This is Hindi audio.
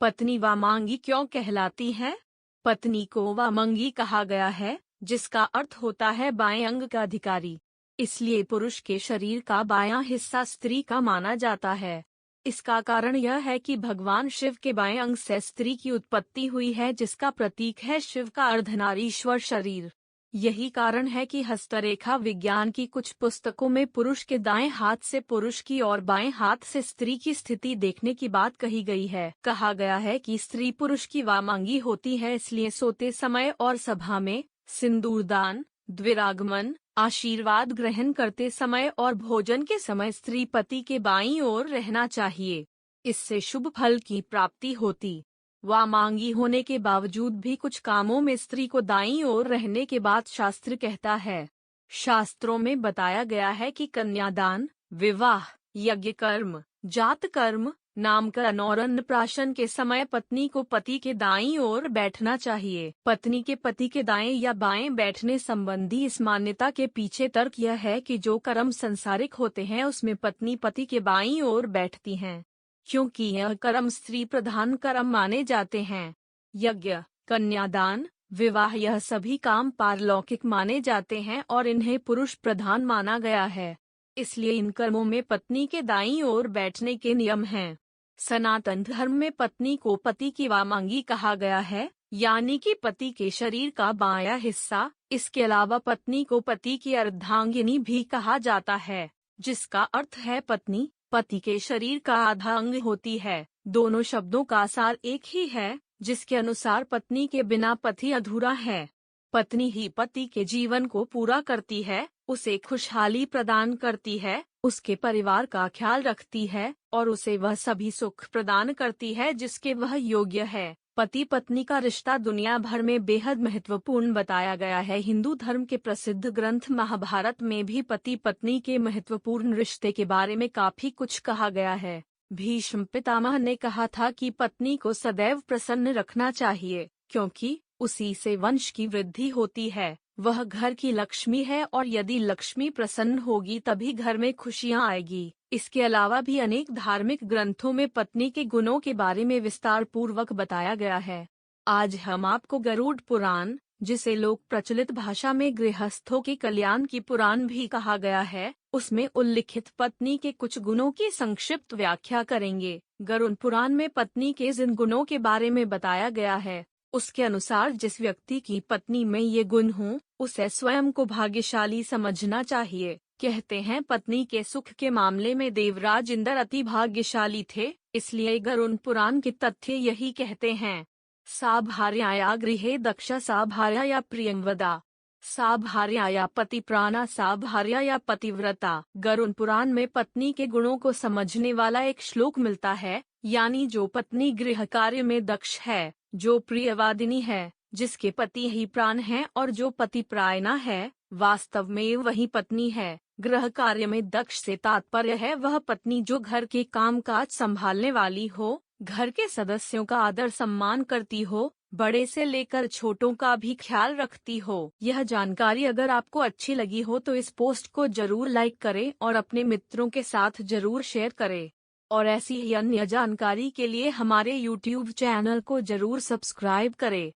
पत्नी वामांगी क्यों कहलाती है? पत्नी को वामांगी कहा गया है, जिसका अर्थ होता है बाएं अंग का अधिकारी। इसलिए पुरुष के शरीर का बायां हिस्सा स्त्री का माना जाता है। इसका कारण यह है कि भगवान शिव के बाएं अंग से स्त्री की उत्पत्ति हुई है, जिसका प्रतीक है शिव का अर्धनारीश्वर शरीर। यही कारण है कि हस्तरेखा विज्ञान की कुछ पुस्तकों में पुरुष के दाएं हाथ से पुरुष की और बाएं हाथ से स्त्री की स्थिति देखने की बात कही गई है। कहा गया है कि स्त्री पुरुष की वामांगी होती है, इसलिए सोते समय और सभा में सिंदूरदान, द्विरागमन, आशीर्वाद ग्रहण करते समय और भोजन के समय स्त्री पति के बाईं ओर रहना चाहिए। इससे शुभ फल की प्राप्ति होती। वामांगी होने के बावजूद भी कुछ कामों में स्त्री को दाईं ओर रहने के बाद शास्त्र कहता है। शास्त्रों में बताया गया है कि कन्यादान, विवाह, यज्ञ कर्म, जात कर्म, नामकरण और अन्नप्राशन के समय पत्नी को पति के दाईं ओर बैठना चाहिए। पत्नी के पति के दाएं या बाएं बैठने संबंधी इस मान्यता के पीछे तर्क यह है कि जो कर्म संसारिक होते हैं उसमें पत्नी पति के बाईं ओर बैठती हैं, क्योंकि यह कर्म स्त्री प्रधान कर्म माने जाते हैं। यज्ञ, कन्यादान, विवाह यह सभी काम पारलौकिक माने जाते हैं और इन्हें पुरुष प्रधान माना गया है। इसलिए इन कर्मों में पत्नी के दाईं ओर बैठने के नियम हैं। सनातन धर्म में पत्नी को पति की वामांगी कहा गया है, यानी कि पति के शरीर का बायां हिस्सा। इसके अलावा पत्नी को पति की अर्धांगिनी भी कहा जाता है, जिसका अर्थ है पत्नी पति के शरीर का आधा अंग होती है। दोनों शब्दों का सार एक ही है, जिसके अनुसार पत्नी के बिना पति अधूरा है। पत्नी ही पति के जीवन को पूरा करती है, उसे खुशहाली प्रदान करती है, उसके परिवार का ख्याल रखती है और उसे वह सभी सुख प्रदान करती है जिसके वह योग्य है। पति पत्नी का रिश्ता दुनिया भर में बेहद महत्वपूर्ण बताया गया है। हिंदू धर्म के प्रसिद्ध ग्रंथ महाभारत में भी पति पत्नी के महत्वपूर्ण रिश्ते के बारे में काफी कुछ कहा गया है। भीष्म पितामह ने कहा था कि पत्नी को सदैव प्रसन्न रखना चाहिए, क्योंकि उसी से वंश की वृद्धि होती है। वह घर की लक्ष्मी है और यदि लक्ष्मी प्रसन्न होगी तभी घर में खुशियां आएगी। इसके अलावा भी अनेक धार्मिक ग्रंथों में पत्नी के गुणों के बारे में विस्तार पूर्वक बताया गया है। आज हम आपको गरुड़ पुराण, जिसे लोक प्रचलित भाषा में गृहस्थों के कल्याण की पुराण भी कहा गया है, उसमें उल्लिखित पत्नी के कुछ गुणों की संक्षिप्त व्याख्या करेंगे। गरुड़ पुराण में पत्नी के जिन गुणों के बारे में बताया गया है, उसके अनुसार जिस व्यक्ति की पत्नी में ये गुण हों, उसे स्वयं को भाग्यशाली समझना चाहिए। कहते हैं पत्नी के सुख के मामले में देवराज इंद्र अति भाग्यशाली थे, इसलिए गरुड़ पुराण के तथ्य यही कहते हैं। सा भार्याया गृहे दक्षा, सा भार्याया प्रियंवदा, सा भार्याया पतिप्राणा, सा भार्याया पतिव्रता। गरुड़ पुराण में पत्नी के गुणों को समझने वाला एक श्लोक मिलता है, यानी जो पत्नी गृह कार्य में दक्ष है, जो प्रियवादिनी है, जिसके पति ही प्राण है और जो पतिप्रायणा है, वास्तव में वही पत्नी है। गृह कार्य में दक्ष से तात्पर्य है वह पत्नी जो घर के कामकाज संभालने वाली हो, घर के सदस्यों का आदर सम्मान करती हो, बड़े से लेकर छोटों का भी ख्याल रखती हो। यह जानकारी अगर आपको अच्छी लगी हो तो इस पोस्ट को जरूर लाइक करें और अपने मित्रों के साथ जरूर शेयर करें। और ऐसी ही अन्य जानकारी के लिए हमारे YouTube चैनल को जरूर सब्सक्राइब करें।